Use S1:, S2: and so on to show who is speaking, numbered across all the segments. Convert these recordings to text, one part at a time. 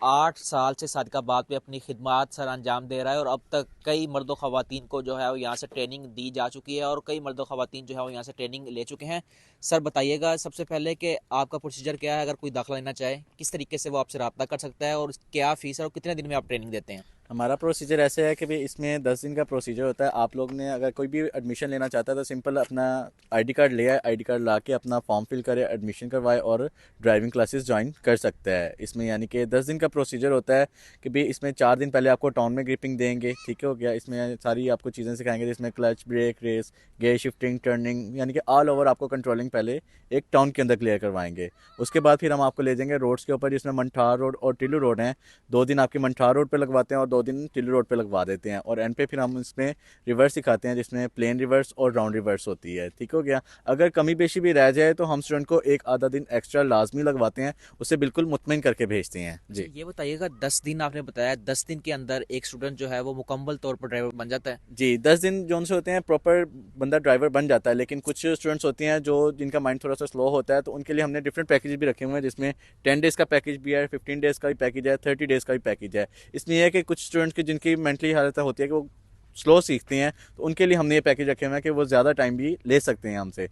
S1: 8 साल से सादिकाबाद पे अपनी खिदमत सर अंजाम दे रहा है और अब तक कई मर्द ख़वातीन को जो है वो यहाँ से ट्रेनिंग दी जा चुकी है और कई मर्द ख़वातीन जो है वो यहाँ से ट्रेनिंग ले चुके हैं। सर बताइएगा सबसे पहले कि आपका प्रोसीजर क्या है, अगर कोई दाखिला लेना चाहे किस तरीके से वो आपसे रब्ता कर सकता है और क्या फ़ीस है और कितने दिन में आप ट्रेनिंग देते हैं?
S2: हमारा प्रोसीजर ऐसे है कि भाई इसमें 10 दिन का प्रोसीजर होता है। आप लोग ने अगर कोई भी एडमिशन लेना चाहता है तो सिंपल अपना आईडी कार्ड ले आए, आईडी कार्ड ला के अपना फॉर्म फिल करे, एडमिशन करवाए और ड्राइविंग क्लासेस ज्वाइन कर सकता है। इसमें यानी कि 10 दिन का प्रोसीजर होता है कि भाई इसमें 4 दिन पहले आपको टाउन में ग्रिपिंग देंगे, ठीक है हो गया। इसमें सारी आपको चीज़ें सिखाएंगे जिसमें clutch, brake, race, gear shifting, turning, यानी कि ऑल ओवर आपको कंट्रोलिंग पहले एक टाउन के अंदर क्लियर करवाएंगे। उसके बाद फिर हम आपको ले जाएंगे रोड्स के ऊपर जिसमें मंठार रोड और टिल्लू रोड हैं। 2 दिन आपके मंठार रोड पे लगवाते हैं और 2 दिन टिल्लू रोड पे लगवा देते हैं और एंड पे फिर हम इसमें रिवर्स सिखाते हैं जिसमें प्लेन रिवर्स और राउंड रिवर्स होती है, ठीक हो गया। अगर कमी बेशी भी रह जाए तो हम स्टूडेंट को एक आधा दिन एक्स्ट्रा लाजमी लगवाते हैं, उससे बिल्कुल मुतमिन करके भेजते हैं
S1: अच्छा
S2: जी।
S1: ये बताइएगा, 10 दिन आपने बताया, 10 दिन के अंदर एक स्टूडेंट जो है वो मुकम्मल तौर पर ड्राइवर बन जाता है?
S2: जी, 10 दिन जो उनसे होते हैं प्रॉपर बंदा ड्राइवर बन जाता है, लेकिन कुछ स्टूडेंट्स होते हैं जो जिनका माइंड थोड़ा सा स्लो होता है तो उनके लिए हमने डिफरेंट पैकेज भी रखे हुए हैं जिसमें 10 डेज़ का पैकेज भी है, 15 डेज़ का भी पैकेज है, 30 डेज़ का भी पैकेज है। इसमें यह है कि कुछ स्टूडेंट्स की जिनकी मेंटली हालत होती है कि वो स्लो सीखते हैं तो उनके लिए हमने ये पैकेज रखे हुए हैं कि वो ज़्यादा टाइम भी ले सकते हैं हमसे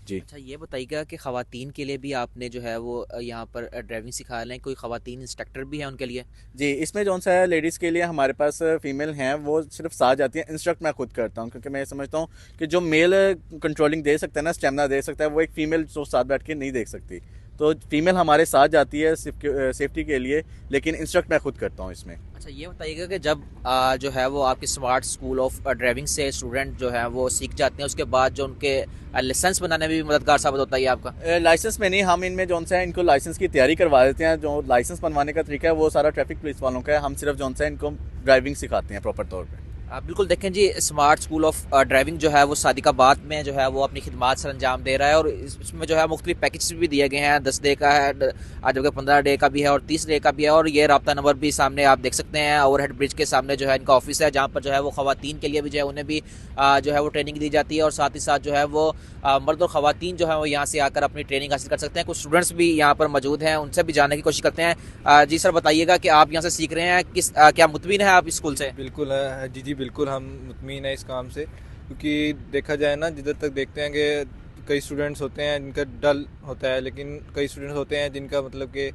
S2: जी।
S1: अच्छा ये बताइएगा कि ख़वातीन के लिए भी आपने जो है वो यहाँ पर ड्राइविंग सिखा रहे हैं, कोई ख़वातीन इंस्ट्रक्टर भी है उनके लिए?
S2: जी, इसमें जौन सा है लेडीज़ के लिए हमारे पास फीमेल हैं, वो सिर्फ साथ जाती हैं। इंस्ट्रक्ट मैं खुद करता हूँ क्योंकि मैं ये समझता हूँ कि जो मेल कंट्रोलिंग दे सकता है ना, स्टेमिना दे सकता है, वो एक फ़ीमेल जो साथ बैठ के नहीं देख सकती। तो फीमेल हमारे साथ जाती है सेफ्टी के लिए, लेकिन इंस्ट्रक्ट मैं खुद करता हूँ इसमें।
S1: अच्छा ये बताइएगा कि जब जो है वो आपके स्मार्ट स्कूल ऑफ ड्राइविंग से स्टूडेंट जो है वो सीख जाते हैं, उसके बाद जो उनके लाइसेंस बनाने में भी मददगार साबित होता है ये आपका?
S2: लाइसेंस में नहीं, हम इनमें जौन सा है इनको लाइसेंस की तैयारी करवा देते हैं। जो लाइसेंस बनवाने का तरीका है वो सारा ट्रैफिक पुलिस वालों का है। हम सिर्फ जौन सा है इनको ड्राइविंग सिखाते हैं प्रॉपर तौर पर।
S1: बिल्कुल देखें जी, स्मार्ट स्कूल ऑफ ड्राइविंग जो है वो सादिकाबाद में जो है वो अपनी खिदमत सर अंजाम दे रहा है और इसमें जो है मुख्तलिफ पैकेज भी दिए गए हैं। 10 डे का है, आज जगह 15 डे का भी है और 30 डे का भी है। और ये रब्ता नंबर भी सामने आप देख सकते हैं, ओवरहेड ब्रिज के सामने जो है इनका ऑफिस है, जहाँ पर जो है वो ख़वातीन के लिए भी जो है उन्हें भी जो है वो ट्रेनिंग दी जाती है और साथ ही साथ जो है वो मर्द और ख़वातीन जो है वो यहाँ से आकर अपनी ट्रेनिंग हासिल कर सकते हैं। कुछ स्टूडेंट्स भी यहाँ पर मौजूद हैं, उनसे भी जानने की कोशिश करते हैं। जी सर बताइएगा कि आप यहाँ से सीख रहे हैं, किस क्या मुतमिन है आप इस स्कूल से?
S3: बिल्कुल है जी जी, बिल्कुल हम मुतमीन है इस काम से, क्योंकि देखा जाए ना, जिधर तक देखते हैं कि कई स्टूडेंट्स होते हैं जिनका डल होता है, लेकिन कई स्टूडेंट्स होते हैं जिनका मतलब कि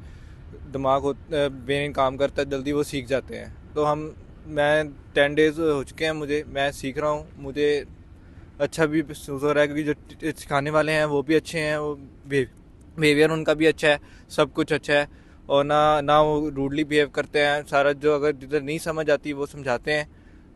S3: दिमाग ब्रेन काम करता है, जल्दी वो सीख जाते हैं। तो मैं 10 डेज़ हो चुके हैं, मैं सीख रहा हूँ। मुझे अच्छा भी महसूस हो रहा है क्योंकि जो सिखाने वाले हैं वो भी अच्छे हैं, वो बिहेवियर उनका भी अच्छा है, सब कुछ अच्छा है। और ना ना वो रूडली बिहेव करते हैं। सारा जो अगर जिधर नहीं समझ आती वो समझाते हैं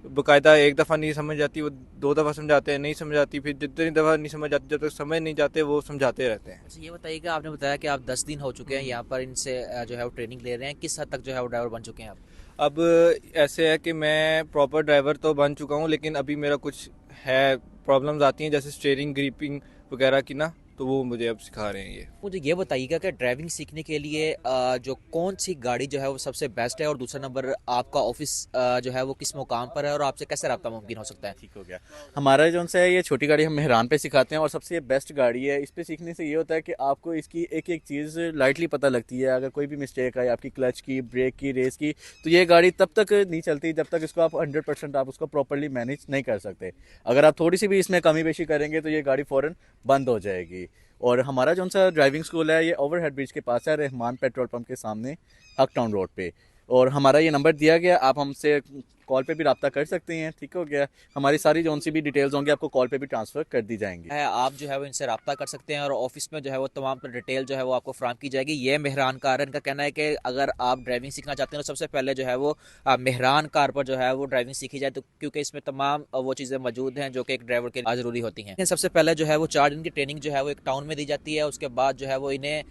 S3: बकायदा। एक दफ़ा नहीं समझ आती वो 2 दफ़ा समझाते हैं, नहीं समझ आती फिर जितनी दफ़ा नहीं समझ आती, जब तक समझ नहीं जाते वो समझाते रहते हैं।
S1: अच्छा ये बताइएगा, आपने बताया कि आप 10 दिन हो चुके हैं यहाँ पर इनसे जो है वो ट्रेनिंग ले रहे हैं, किस हद तक जो है वो ड्राइवर बन चुके हैं आप?
S3: अब ऐसे है कि मैं प्रॉपर ड्राइवर तो बन चुका हूँ, लेकिन अभी मेरा कुछ है, प्रॉब्लम्स आती हैं जैसे स्टीयरिंग, ग्रिपिंग वगैरह की ना, तो वो मुझे अब सिखा रहे हैं ये।
S1: मुझे ये बताइएगा कि ड्राइविंग सीखने के लिए जो कौन सी गाड़ी जो है वो सबसे बेस्ट है और दूसरा नंबर आपका ऑफिस जो है वो किस मुकाम पर है और आपसे कैसे रब्ता मुमकिन हो सकता है?
S2: ठीक हो गया। हमारा जो सा है ये छोटी गाड़ी हम मेहरान पे सिखाते हैं और सबसे बेस्ट गाड़ी है। इस पे सीखने से ये होता है कि आपको इसकी एक एक चीज़ लाइटली पता लगती है। अगर कोई भी मिस्टेक आए आपकी क्लच की, ब्रेक की, रेस की, तो ये गाड़ी तब तक नहीं चलती जब तक इसको आप 100% आप उसको प्रॉपरली मैनेज नहीं कर सकते। अगर आप थोड़ी सी भी इसमें कमी बेशी करेंगे तो ये गाड़ी फ़ौरन बंद हो जाएगी। और हमारा जो सा ड्राइविंग स्कूल है ये ओवरहेड ब्रिज के पास है, रहमान पेट्रोल पंप के सामने, हक टाउन रोड पे। और हमारा ये नंबर दिया गया, आप हमसे कॉल पे भी रब्ता कर सकते हैं, ठीक हो गया। हमारी सारी जो सी भी डिटेल्स होंगी आपको कॉल पे भी ट्रांसफ़र कर दी जाएंगी।
S1: आप जो है वो इनसे रब्ता कर सकते हैं और ऑफिस में जो है वो तमाम तर डिटेल जो है वो आपको फ्राहम की जाएगी। ये मेहरान कार है, इनका कहना है कि अगर आप ड्राइविंग सीखना चाहते हैं तो सबसे पहले जो है वो मेहरान कार पर जो है वो ड्राइविंग सीखी जाए, तो क्योंकि इसमें तमाम वो चीज़ें मौजूद हैं जो कि एक ड्राइवर के लिए ज़रूरी होती हैं। सबसे पहले जो है वो 4 दिन की ट्रेनिंग जो है वो एक टाउन में दी जाती है, उसके बाद जो है वो इन्हें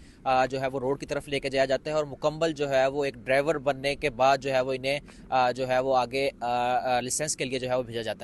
S1: जो है वो रोड की तरफ लेके जाया जाता है और मुकम्मल जो है वो एक ड्राइवर बनने के बाद जो है वो इन्हें जो है वो आगे लाइसेंस के लिए जो है वो भेजा जाता है।